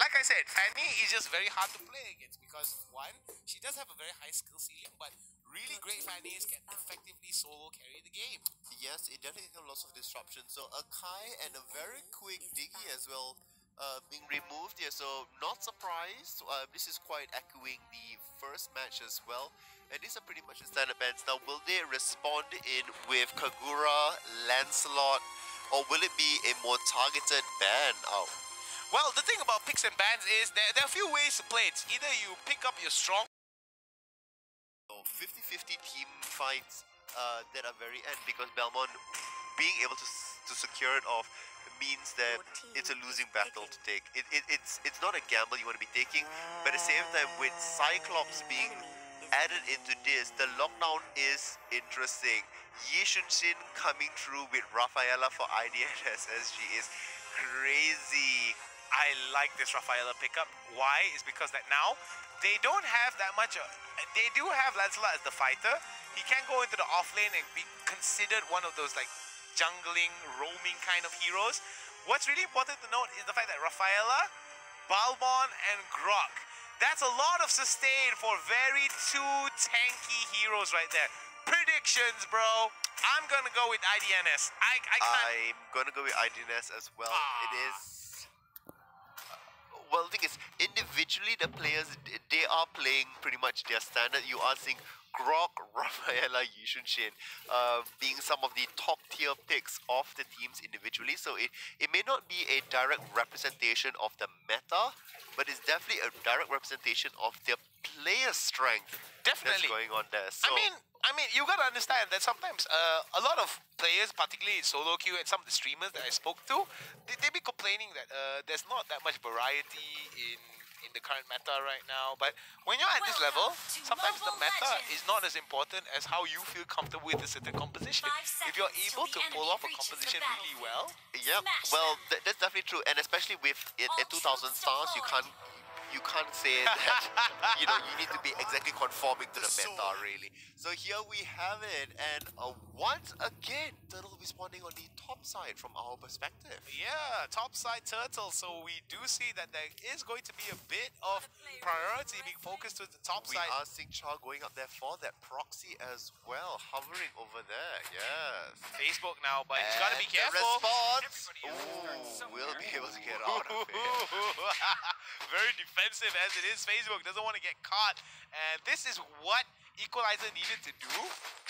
Like I said, Fanny is just very hard to play against because one, she does have a very high skill ceiling, but really great Fannies can effectively solo carry the game. Yes, it definitely has lots of disruption. So a Kai and a very quick Diggy as well being removed here. So not surprised. This is quite echoing the first match as well. And these are pretty much the standard bans. Now, will they respond in with Kagura, Lancelot, or will it be a more targeted ban? Oh, Well, the thing about picks and bans is there are a few ways to play it. Either you pick up your strong. so 50-50 team fights that are very end because Belmont being able to secure it off means that it's a losing battle to take. It's not a gamble you want to be taking, but at the same time with Cyclops being added into this, the lockdown is interesting. Yi Shunshin coming through with Rafaela for IDNS SG is crazy. I like this Rafaela pickup. Why? Is because that now they don't have that much. They do have Lancelot as the fighter. He can go into the off lane and be considered one of those like jungling, roaming kind of heroes. What's really important to note is the fact that Rafaela, Balmon, and Grok. That's a lot of sustain for very two tanky heroes right there. Predictions, bro. I'm gonna go with IDNS. I can't. I'm gonna go with IDNS as well. It is. Well, the thing is, individually the players they are playing pretty much their standard. You are seeing Grok, Rafaela, Yushin being some of the top tier picks of the teams individually. So it may not be a direct representation of the meta, but it's definitely a direct representation of their player strength Definitely. that's going on there. So I mean, you gotta understand that sometimes a lot of players, particularly in solo queue and some of the streamers that I spoke to, they be complaining that there's not that much variety in the current meta right now. But when you're at this level, sometimes the meta is not as important as how you feel comfortable with a certain composition. If you're able to pull off a composition really well, yep, well that's definitely true, and especially with it at 2,000 stars, you can't say that you know you need to be exactly conforming to the meta really. So here we have it, and once again Turtle responding on the top side from our perspective. yeah, topside turtle. So we do see that there is going to be a bit of priority being focused to the top We side. are seeing Char going up there for that proxy as well, hovering over there. Yes. Facebook now, but he's got to be And careful. the response. Ooh, we'll be able to get out of it. Very defensive as it is. Facebook doesn't want to get caught, and this is what Equalizer needed to do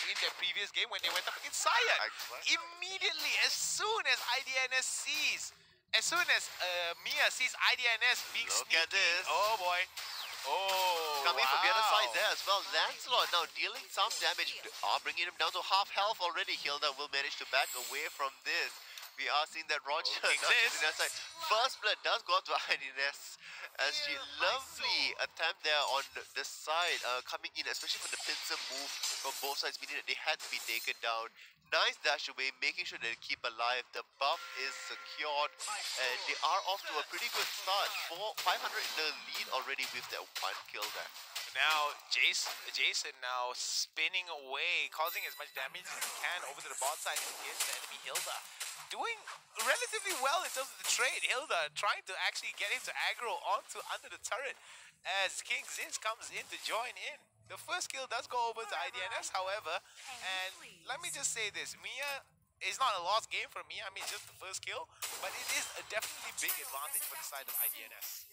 in their previous game when they went up against Cyan. Exactly. Immediately, as soon as IDNS sees, as soon as MyA sees IDNS being Look sneaky. at this. Oh boy. Oh, Coming from the other side wow. there as well. Lancelot now dealing some damage. Bringing him down to half health already. Hilda will manage to back away from this. We are seeing that Roger Exists. that side. First blood does go to IDNS SG. Lovely attempt there on the side, coming in, especially from the pincer move from both sides, meaning that they had to be taken down. Nice dash away, making sure that they keep alive. The buff is secured, and they are off to a pretty good start. 500 in the lead already with that one kill there. Now, Jason now spinning away, causing as much damage as he can over to the bot side against the enemy Hilda. Doing relatively well in terms of the trade. Hilda trying to actually get him to aggro onto under the turret as King Ziz comes in to join in. The first kill does go over to IDNS, however, and let me just say this, MyA is not a lost game for me. I mean, just the first kill, but it is a definitely big advantage for the side of IDNS.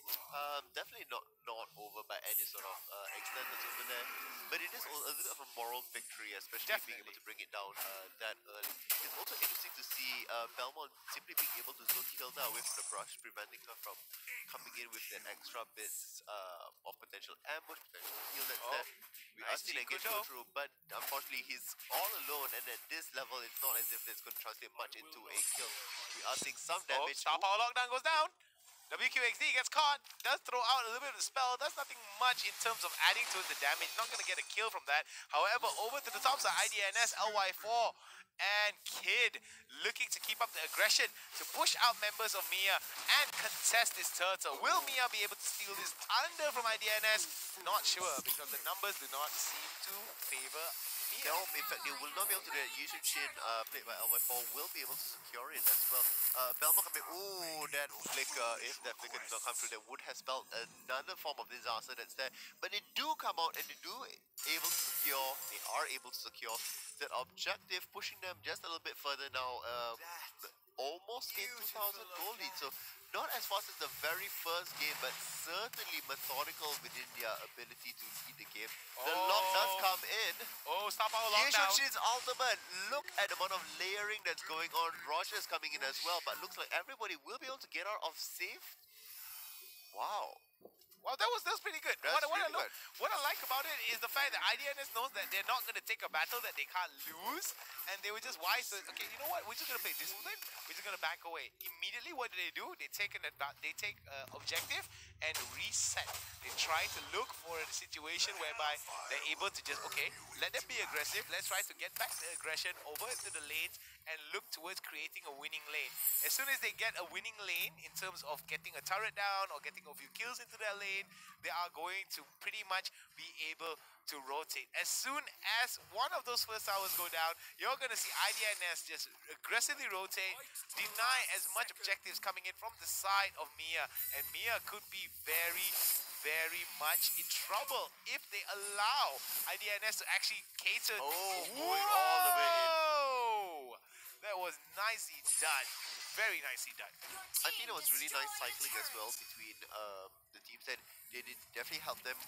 Definitely not over by any sort of extent that's over there, but it is a little bit of a moral victory, especially being able to bring it down that early. It's also interesting to see Belmont simply being able to zone Hilda away from the brush, preventing her from coming in with that extra bits of potential ambush, potential heal that's there. We are nice still engaged Chico through, but unfortunately he's all alone, and at this level it's not as if it's going to translate much into a kill. We are seeing some Oh, damage. star power lockdown goes down. WQXD gets caught, does throw out a little bit of the spell, does nothing much in terms of adding to the damage, not going to get a kill from that. However, over to the top side, IDNS, LY4, and Kid looking to keep up the aggression to push out members of MyA and contest this turtle. Will MyA be able to steal this thunder from IDNS? Not sure, because the numbers do not seem to favor Mia. No, in fact, they will not be able to do that. Yushin Shin, played by LY4, will be able to secure it as well. Belmont coming, ooh, that flicker, if that flicker did not come through, that would have spelled another form of disaster that's there. But they do come out and they are able to secure that objective, pushing them just a little bit further now. Almost a 2,000 goal lead, so not as fast as the very first game, but certainly methodical within their ability to lead the game. The lock does come in. Oh, star power lockdown. Yeshinshin's ultimate. Look at the amount of layering that's going on. Roger's coming in as well, but looks like everybody will be able to get out of safe. Wow. Well, that was pretty good. That's really good. What I like about it is the fact that IDNS knows that they're not going to take a battle that they can't lose, and they were just wise to, okay, you know what, we're just going to play discipline, we're just going to back away. Immediately, what do? They take objective and reset. They try to look for a situation whereby they're able to just, okay, let them be aggressive, let's try to get back the aggression over to the lanes and look towards creating a winning lane. As soon as they get a winning lane in terms of getting a turret down or getting a few kills into their lane, they are going to pretty much be able to rotate. As soon as one of those first towers go down, you're going to see IDNS just aggressively rotate, deny as much objectives coming in from the side of MyA, and MyA could be very much in trouble if they allow IDNS to actually cater. Oh, going all the way in. That was nicely done. Very nicely done. I think it was really nice cycling as well between the teams, and they did definitely help them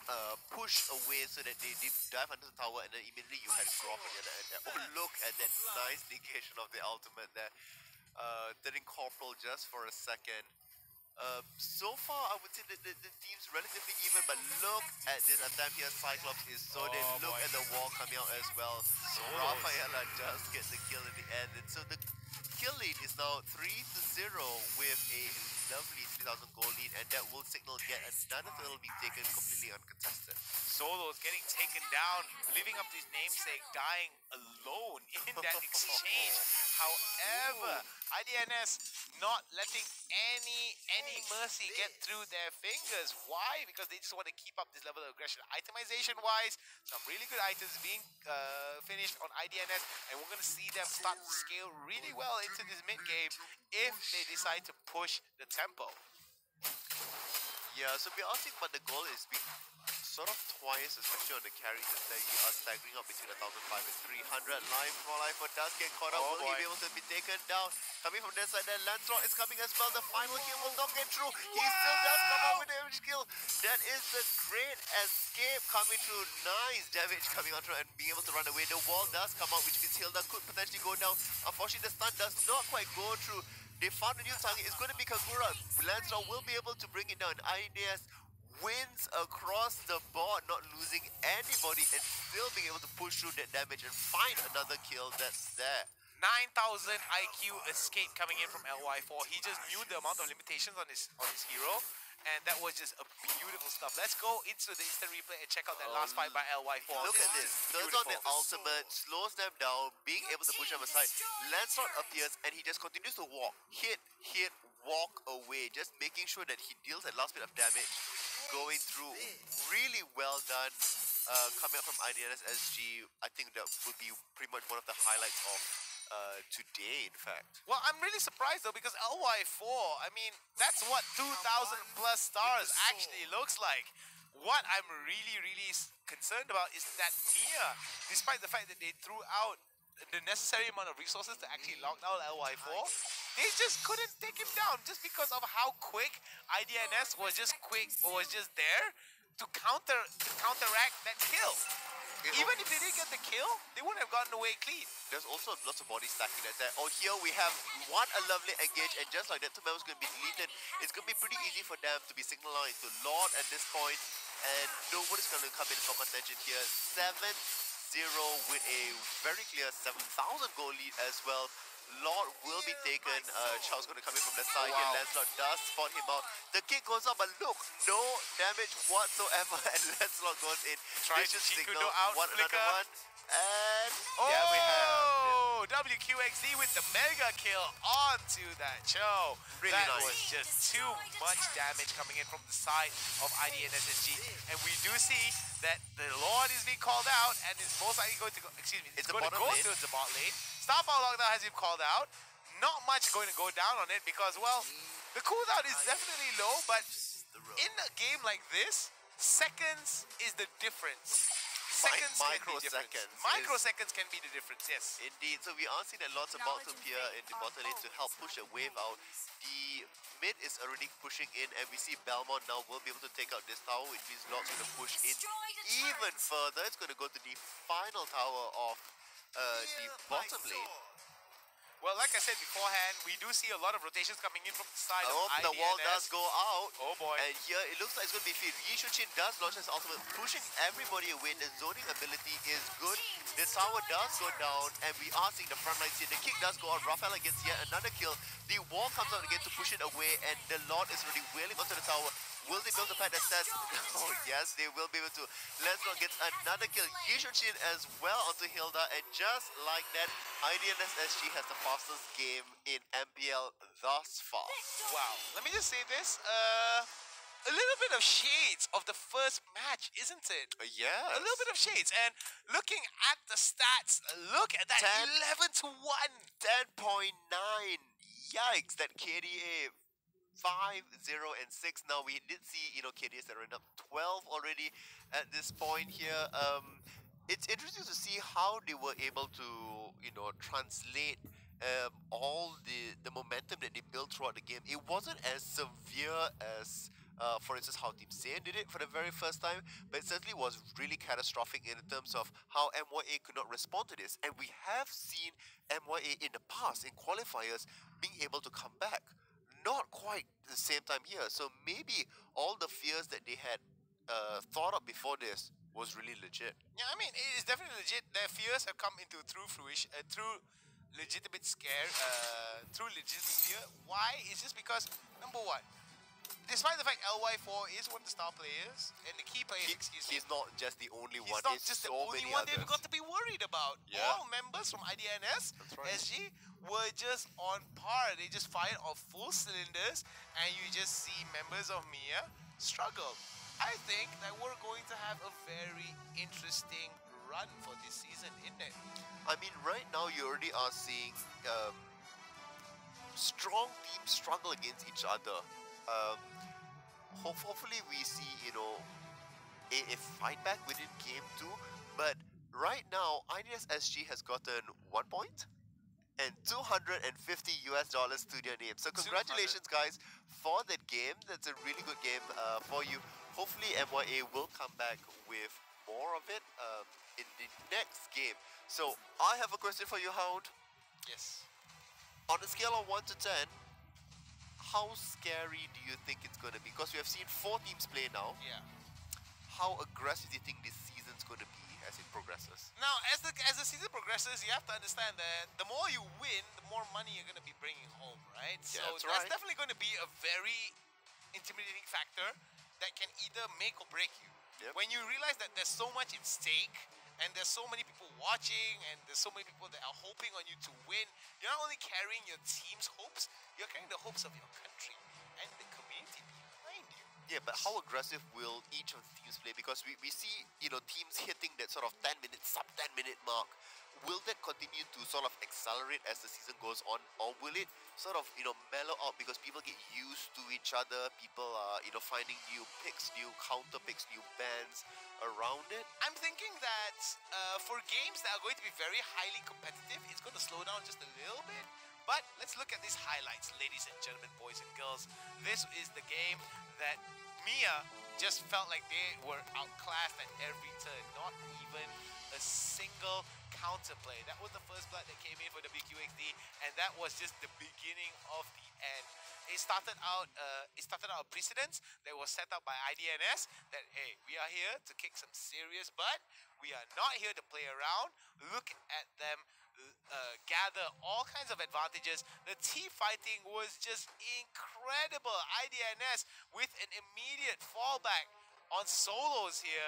push away so that they did dive under the tower, and then immediately you had Groff on the other end there. Oh, look at that nice negation of the ultimate there. Turning corporal just for a second. So far, I would say that the team's relatively even, but look at this attempt here. Cyclops is so dead. Look at the wall coming out as well. So Rafaela does get the kill in the end, and so the kill lead is now 3-0 with a lovely 3,000 goal lead, and that will signal yet another turtle being taken completely uncontested. Solos getting taken down, living up to his namesake, dying alone in that exchange. However, IDNS not letting any mercy get through their fingers. Why? Because they just want to keep up this level of aggression. Itemization-wise, some really good items being finished on IDNS, and we're going to see them start to scale really well into this mid-game if they decide to push the tempo. Yeah, so we are seeing, but the goal is being sort of twice, especially on the carries, that you are staggering up between 1,500 and 300. Life for life does get caught up. Will he be able to be taken down? Coming from this side, then Lancelot is coming as well. The final kill will not get through. He still does come out with the damage kill. That is the great escape coming through. Nice damage coming out through and being able to run away. The wall does come out, which means Hilda could potentially go down. Unfortunately, the stun does not quite go through. They found a new target. It's going to be Kagura. Lancelot will be able to bring it down. IDNS wins across the board, not losing anybody and still being able to push through that damage and find another kill that's there. 9,000 IQ escape coming in from LY4. He just knew the amount of limitations on his hero, and that was just a beautiful stuff. Let's go into the instant replay and check out that last fight by LY4. Look at this. Turns on the ultimate, slows them down, being able to push them aside. Lancelot appears and he just continues to walk. Hit, walk away. Just making sure that he deals that last bit of damage. Going through. Really well done. Coming up from IDNS SG, I think that would be pretty much one of the highlights of today, in fact. Well, I'm really surprised though, because LY4, I mean, that's what 2,000 plus stars actually looks like. What I'm really concerned about is that MyA, despite the fact that they threw out the necessary amount of resources to actually lock down LY4, they just couldn't take him down just because of how quick IDNS was just there to counteract that kill. Even if they didn't get the kill, they wouldn't have gotten away clean. There's also lots of body stacking that's there. Oh, here we have a lovely engage, and just like that, two members going to be deleted. It's going to be pretty easy for them to be signaled out into Lord at this point, and nobody's going to come in for contention here. 7-0 with a very clear 7,000 goal lead as well. Lord will be taken. Charles going to come in from the side here. Lancelot does spot him out. The kick goes up, but look, no damage whatsoever, and Lancelot goes in. Tries to signal out, one flicker. another one. And there we have it. go. WQXD with the mega kill onto that Cho. Really that nice. was just too much damage coming in from the side of IDNS SG. And we do see that the Lord is being called out and is most likely going to go, excuse me, it's going to go to the bot lane. Star Power Lockdown has been called out. Not much going to go down on it because, well, the cooldown is definitely low, but in a game like this, seconds is the difference. Microseconds can be the difference, yes. Indeed. So we are seeing a lots of bots appear in the bottom lane to help push a wave out. The mid is already pushing in, and we see Belmont now will be able to take out this tower, which means Lord's going to push in even further. It's going to go to the final tower of the bottom lane. Well, like I said beforehand, we do see a lot of rotations coming in from the side of IDNS. The wall does go out. Oh boy. And here it looks like it's going to be feed. Yi Shuqin does launch his ultimate, pushing everybody away. The zoning ability is good. The tower does go down, and we are seeing the front lines here. The kick does go out. Rafaela gets yet another kill. The wall comes out again to push it away, and the Lord is really wailing onto the tower. Will they build a pad that says, oh yes, they will be able to. Let's not get another kill. Yi Shuqin as well onto Hilda, and just like that, IDNS SG has the fastest game in MPL thus far. Wow. Let me just say this. A little bit of shades of the first match, isn't it? Yeah. A little bit of shades. And looking at the stats, look at that 11-1. 10.9. Yikes, that KDA. 5, 0, and 6. Now we did see, KDS that ran up 12 already at this point here. It's interesting to see how they were able to, translate all the momentum that they built throughout the game. It wasn't as severe as, for instance, how Team Saiyan did it for the very first time, but it certainly was really catastrophic in terms of how MyA could not respond to this. And we have seen MyA in the past, in qualifiers, being able to come back. Not quite the same time here, so maybe all the fears that they had thought of before this was really legit. Yeah, I mean, it is definitely legit. Their fears have come into true fruition, true legitimate scare, true legitimate fear. Why? It's just because, number one, despite the fact LY4 is one of the star players, and the key players, he's not just the only one. He's not just the only one they've got to be worried about. Yeah. All members from IDNS SG were just on par. They just fired off full cylinders, and you just see members of MyA struggle. I think that we're going to have a very interesting run for this season, isn't it? I mean, right now you already are seeing strong teams struggle against each other. Hopefully we see, a fight back within game 2. But right now, IDNS SG has gotten 1 point and $250 to their name. So congratulations, guys, for that game. That's a really good game for you. Hopefully MyA will come back with more of it in the next game. So I have a question for you, Hound. Yes. On a scale of 1 to 10, how scary do you think it's going to be? Because we have seen 4 teams play now. Yeah. How aggressive do you think this season's going to be as it progresses? Now, as the season progresses, you have to understand that the more you win, the more money you're going to be bringing home, right? Yeah, so that's definitely going to be a very intimidating factor that can either make or break you. Yep. When you realize that there's so much at stake, and there's so many people watching, and there's so many people that are hoping on you to win, you're not only carrying your team's hopes, you're carrying the hopes of your country and the community behind you. Yeah, but how aggressive will each of the teams play? Because we see, teams hitting that sort of 10-minute, sub-10-minute mark. Will that continue to sort of accelerate as the season goes on? Or will it sort of, mellow out because people get used to each other, people are, finding new picks, new counter picks, new bans around it? I'm thinking that for games that are going to be very highly competitive, it's going to slow down just a little bit. But let's look at these highlights, ladies and gentlemen, boys and girls. This is the game that MyA just felt like they were outclassed at every turn. Not even a single counterplay. That was the first blood that came in for WQXD, and that was just the beginning of the end. It started out a precedence that was set up by IDNS that, hey, we are here to kick some serious butt. We are not here to play around. Look at them gather all kinds of advantages. The team fighting was just incredible. IDNS with an immediate fallback on solos here.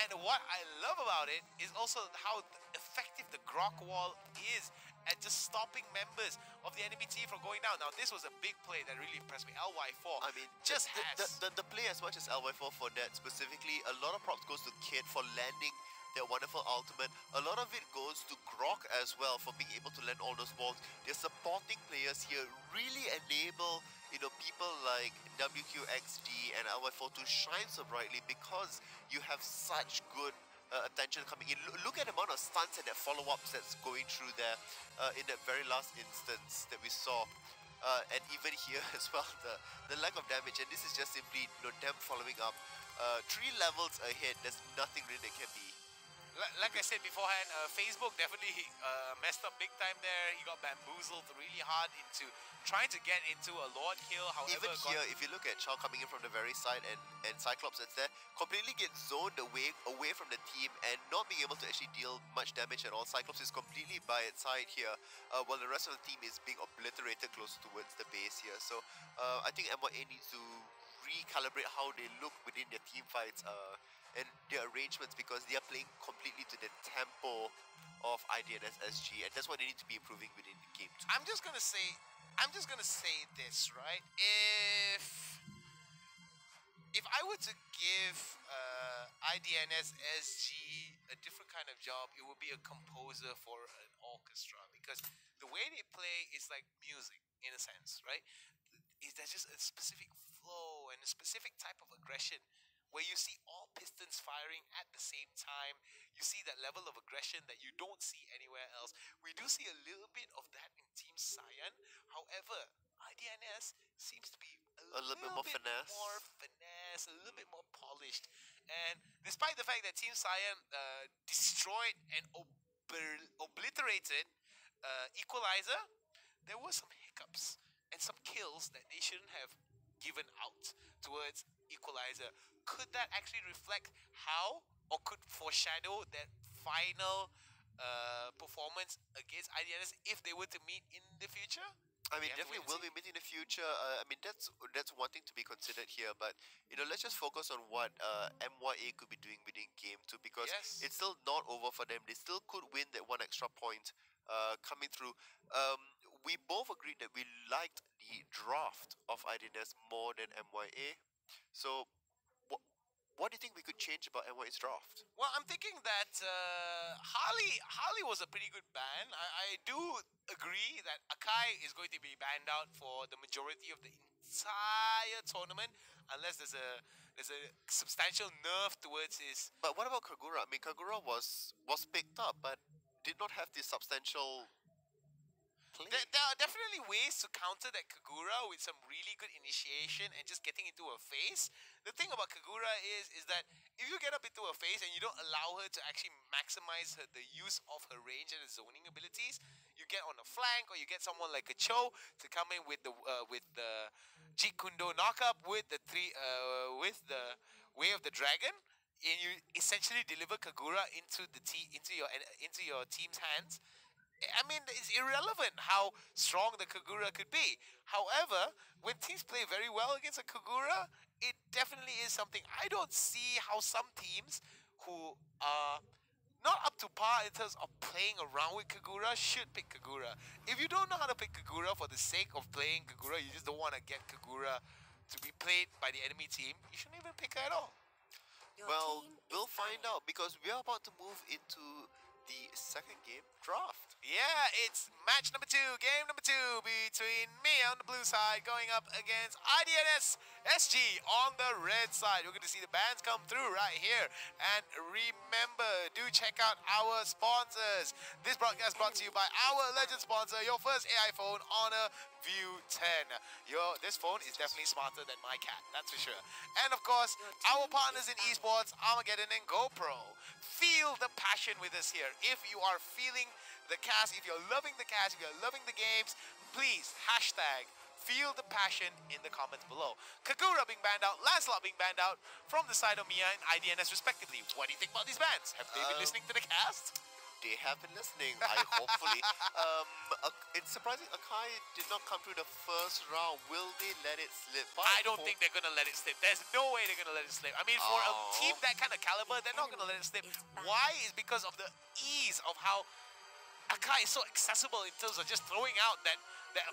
And what I love about it is also how effective the Grok wall is at just stopping members of the enemy team from going down. Now, this was a big play that really impressed me. LY4 I mean, just the play, as much as LY4 for that specifically, a lot of props goes to Kid for landing their wonderful ultimate. A lot of it goes to Grok as well for being able to land all those balls. Their supporting players here really enable, you know, people like WQXD and LY4 to shine so brightly because you have such good attention coming in. Look at the amount of stunts and that follow-ups that's going through there in that very last instance that we saw. And even here as well, the lack of damage, and this is just simply, you know, them following up. 3 levels ahead, there's nothing really that can be. Like I said beforehand, Facebook definitely messed up big time there. He got bamboozled really hard into trying to get into a Lord kill. However, even here, if you look at Chow coming in from the very side and Cyclops that's there, completely gets zoned away from the team and not being able to actually deal much damage at all. Cyclops is completely by its side here, while the rest of the team is being obliterated close towards the base here. So I think MYA needs to recalibrate how they look within their team fights and their arrangements, because they are playing completely to the tempo of IDNS SG, and that's what they need to be improving within the game too. I'm just gonna say this, right? If I were to give IDNS SG a different kind of job, it would be a composer for an orchestra, because the way they play is like music in a sense, right? There's just a specific flow and a specific type of aggression where you see all pistons firing at the same time. You see that level of aggression that you don't see anywhere else. We do see a little bit of that in Team Cyan. However, IDNS seems to be a little bit more finesse, a little bit more polished. And despite the fact that Team Cyan destroyed and obliterated Equalizer, there were some hiccups and some kills that they shouldn't have given out towards Equalizer. Could that actually reflect how, or could foreshadow that final performance against IDNS if they were to meet in the future? I mean, definitely will be meeting in the future. I mean, that's one thing to be considered here. But you know, let's just focus on what MYA could be doing within game 2, because it's still not over for them. They still could win that 1 extra point coming through. We both agreed that we liked the draft of IDNS more than MYA. So, what do you think we could change about MYA's draft? Well, I'm thinking that Harley was a pretty good ban. I do agree that Akai is going to be banned out for the majority of the entire tournament, unless there's a substantial nerf towards his. But what about Kagura? I mean, Kagura was picked up, but did not have this substantial play. There are definitely ways to counter that Kagura with some really good initiation and just getting into a phase. The thing about Kagura is that if you get up into a phase and you don't allow her to actually maximize the use of her range and her zoning abilities, you get on a flank, or you get someone like a Cho to come in with the Jeet Kune Do knockup with the Way of the Dragon, and you essentially deliver Kagura into your team's hands. I mean, it's irrelevant how strong the Kagura could be. However, when teams play very well against a Kagura, it definitely is something. I don't see how some teams who are not up to par in terms of playing around with Kagura should pick Kagura. If you don't know how to pick Kagura for the sake of playing Kagura, you just don't want to get Kagura to be played by the enemy team, you shouldn't even pick her at all. Well, we'll find out, because we are about to move into the second game draft. Yeah, it's match number 2, game number 2 between me on the blue side going up against IDNS SG on the red side. We're going to see the bands come through right here. And remember, do check out our sponsors. This broadcast brought to you by our legend sponsor, your first AI phone, Honor View 10. This phone is definitely smarter than my cat, that's for sure. And of course, our partners in esports, Armageddon and GoPro. Feel the passion with us here. If you are feeling the cast, if you're loving the cast, if you're loving the games, please hashtag feel the passion in the comments below. Kagura being banned out, Lancelot being banned out from the side of MyA and IDNS respectively. What do you think about these bans? Have they been listening to the cast? They have been listening, hopefully. It's surprising Akai did not come through the first round. Will they let it slip? I don't think they're going to let it slip. There's no way they're going to let it slip. I mean, for a team that kind of caliber, they're not going to let it slip. Why? Is because of the ease of how Akai is so accessible in terms of just throwing out that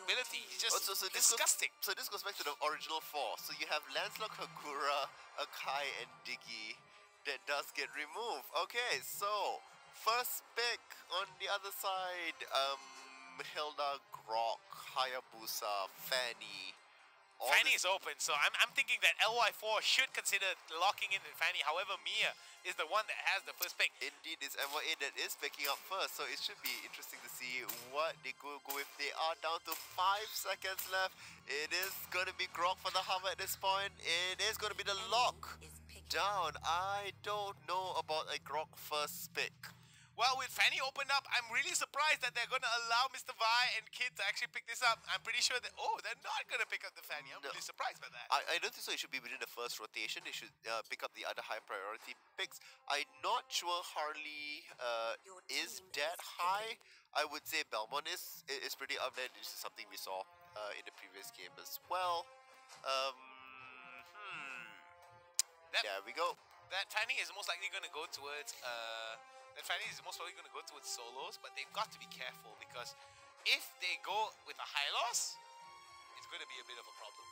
ability. He's just disgusting. So this goes back to the original four. So you have Lancelot, Kagura, Akai, and Diggy that does get removed. Okay, so first pick on the other side, Hilda, Grok, Hayabusa, Fanny. Fanny is open, so I'm thinking that LY4 should consider locking in Fanny. However, MyA is the one that has the first pick. Indeed, it's MyA that is picking up first, so it should be interesting to see what they go with. They are down to 5 seconds left. It is going to be Grok for the hover at this point. It is going to be the lock down. I don't know about a Grok first pick. Well, with Fanny opened up, I'm really surprised that they're going to allow Mr. Vi and Kid to actually pick this up. I'm pretty sure that, they're not going to pick up the Fanny. I'm really surprised by that. I don't think so. It should be within the first rotation. They should pick up the other high priority picks. I'm not sure Harley is that high. I would say Belmont is pretty up there. This is something we saw in the previous game as well. There we go. That Fanny is most likely going to go towards... solos, but they've got to be careful because if they go with a high loss, it's going to be a bit of a problem.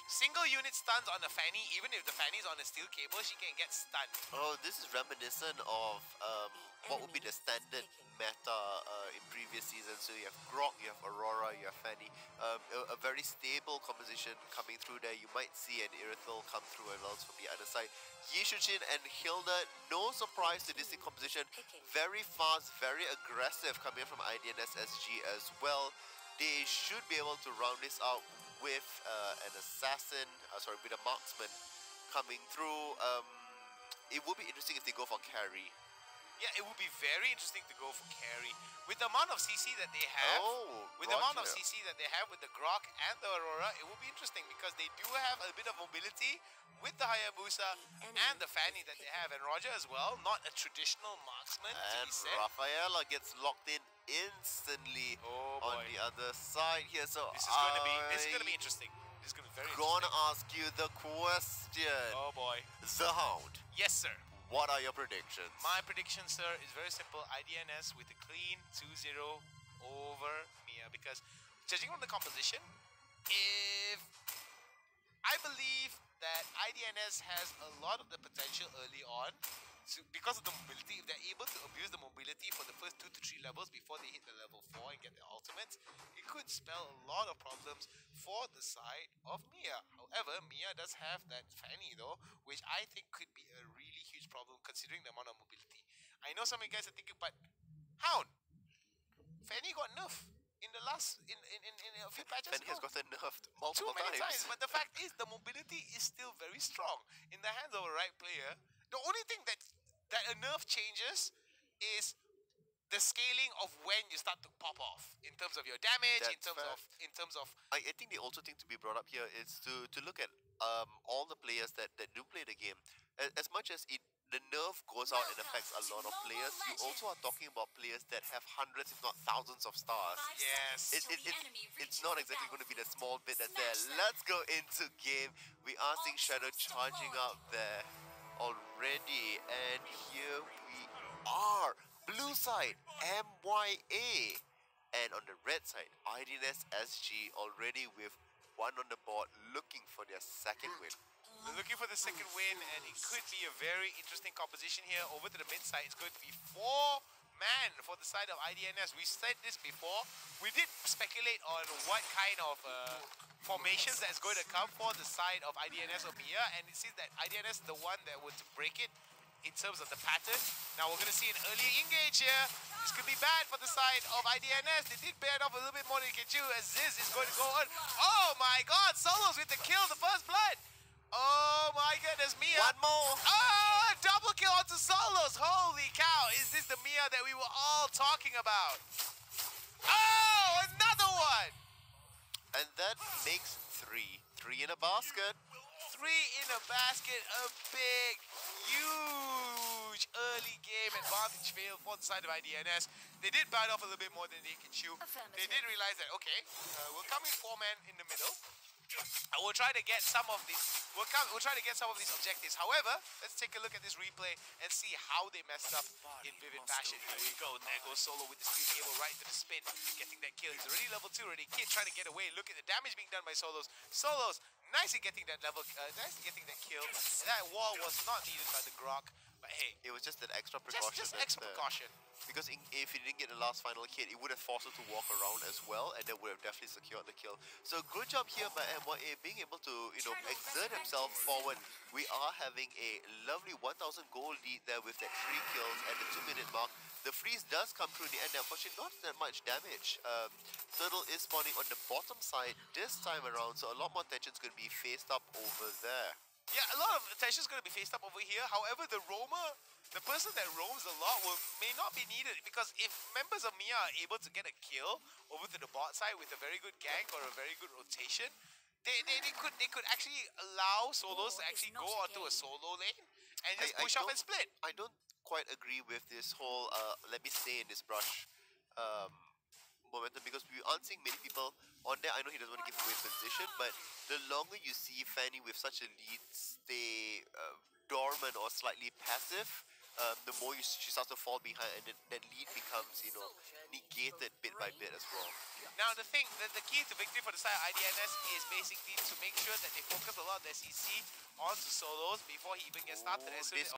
Single unit stuns on the Fanny, even if the Fanny is on a steel cable, she can get stunned. Oh, this is reminiscent of what would be the standard meta in previous seasons. So you have Grok, you have Aurora, you have Fanny. A very stable composition coming through there. You might see an Irithel come through as well from the other side. Yishuchin and Hilda, no surprise to this composition. Very fast, very aggressive coming from IDNS SG as well. They should be able to round this out with an assassin, with a marksman coming through. It would be interesting if they go for carry. Yeah, it would be very interesting to go for carry. With the amount of CC that they have, with the amount of CC that they have with the Grok and the Aurora, it would be interesting because they do have a bit of mobility with the Hayabusa and the Fanny that they have. And Roger as well, not a traditional marksman, and Rafaela gets locked in instantly on the other side here. So this is gonna be interesting. This is gonna be very interesting. Gonna ask you the question. Oh boy. The Hound. Yes, sir. What are your predictions? My prediction, sir, is very simple. IDNS with a clean 2-0 over MyA. Because judging from the composition, I believe that IDNS has a lot of the potential early on. Because of the mobility, if they're able to abuse the mobility for the first 2 to 3 levels before they hit the level 4 and get their ultimates, it could spell a lot of problems for the side of MyA. However, MyA does have that Fanny though, which I think could be a really huge problem considering the amount of mobility. I know some of you guys are thinking, but Hound, Fanny got nerfed in the last in a few patches. Fanny has gotten nerfed multiple times. But the fact is, the mobility is still very strong in the hands of a right player. The only thing that a nerf changes is the scaling of when you start to pop off in terms of your damage, in terms of. I think the also thing to be brought up here is to look at all the players that do play the game. As much as the nerf goes out and affects a lot of players, you also are talking about players that have hundreds, if not thousands of stars. Yes. It's not exactly going to be the small bit that's there. Let's go into game. We are seeing Shadow charging up there already, and here we are. Blue side, MyA, and on the red side, IDNS SG already with one on the board, looking for their second win. Looking for the second win, and it could be a very interesting composition here. Over to the mid side, it's going to be 4-man for the side of IDNS. We said this before. We did speculate on what kind of formations that's going to come for the side of IDNS or MyA, and it seems that IDNS is the one that would break it in terms of the pattern. Now we're going to see an early engage here. This could be bad for the side of IDNS. They did bear it off a little bit more than Pikachu, as Ziz is going to go on. Oh my god, Solos with the kill, the first blood. Oh my goodness, MyA. One more. Oh, double kill onto Solos. Holy cow, is this the MyA that we were all talking about? Oh, another one. And that makes 3. 3 in a basket. 3 in a basket, a big, huge early game advantage fail for the side of IDNS. They did bite off a little bit more than they could chew. They did realize that, okay, we're coming 4-man in the middle. And we'll try to get some of these. We'll try to get some of these objectives. However, let's take a look at this replay and see how they messed up in vivid fashion. Here we go. There goes Solo with the steel cable right into the spin, getting that kill. He's already level 2 already. Kid trying to get away. Look at the damage being done by Solos. Solos nicely getting that level, nicely getting that kill. And that wall was not needed by the Grok. But hey, It was just that extra precaution. just extra precaution. Because if he didn't get the last final hit, it would have forced him to walk around as well, and that would have definitely secured the kill. So good job here by MYA being able to, exert himself forward. We are having a lovely 1,000 gold lead there with that 3 kills at the 2-minute mark. The freeze does come through in the end, unfortunately not that much damage. Turtle is spawning on the bottom side this time around, so a lot more tension is going to be faced up over there. Yeah, a lot of attention is going to be faced up over here. However, the roamer, the person that roams a lot, may not be needed, because if members of MyA are able to get a kill over to the bot side with a very good gank or a very good rotation, they could actually allow Solos to actually go onto a solo lane and just push off and split. I don't quite agree with this whole let me stay in this brush momentum, because we aren't seeing many people on there. I know he doesn't want to give away position, but the longer you see Fanny with such a lead stay dormant or slightly passive, the more she starts to fall behind, and that lead becomes, negated bit by bit as well. Now the key to victory for the side of IDNS is basically to make sure that they focus a lot of their CC onto Solos before he even gets started. As soon as